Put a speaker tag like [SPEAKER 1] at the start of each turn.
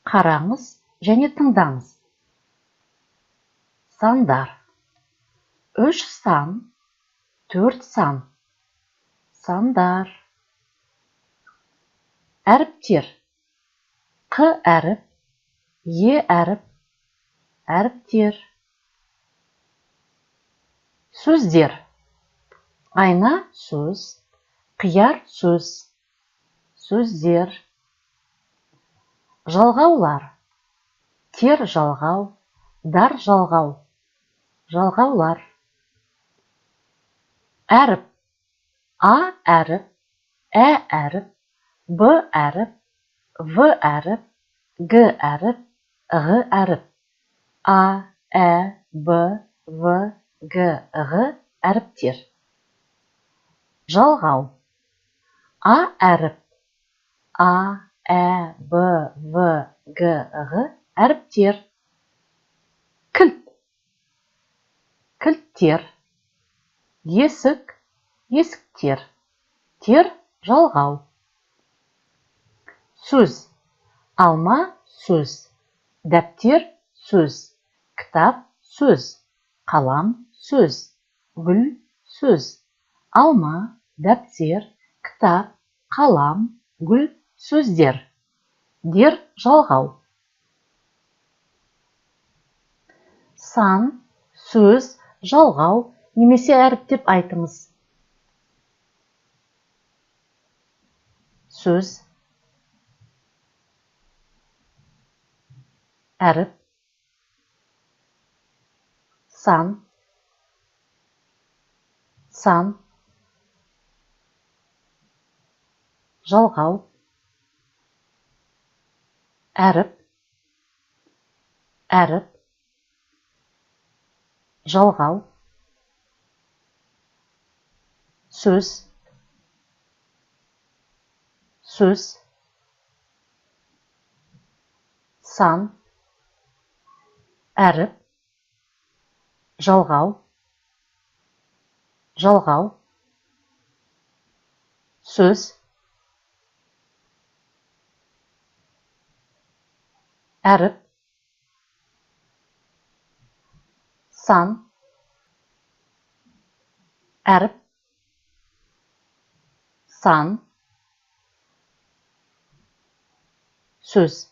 [SPEAKER 1] Қараңыз және тыңдаңыз. Сандар. 3 сан, 4 сан. Сандар. Әріптер. Қ әріп, Е әріп, әріптер. Сөздер. Айна сөз, қияр сөз, сөздер. Жалғаулар. Тер жалғау, дар жалғау, жалғаулар. Әріп. А әріп, Ә әріп, Б әріп, В әріп, Г әріп, Ғ әріп. А, Ә, Б, В, Г, Ғ әріптер. Жалғау. А әріп, А, Ә, Б, В, Г, Ғ әріптер. Кілт. Кілттер. Есік, есіктер. Тер жалғау. Сөз. Алма сөз, дәптер сөз, кітап сөз, қалам сөз, гүл сөз. Алма, дәптер, кітап, қалам, гүл сөздер. Дер жалғау. Сан, сөз, жалғау немесе әріп деп айтыңыз. Сөз. Әріп. Сан. Сан. Жалғау. Әріп. Әріп. Жалғау. Сөз. Сөз. Сан. Әріп. Жалғау. Жалғау. Сөз. Әріп. Сан. Әріп. Сан. Сөз.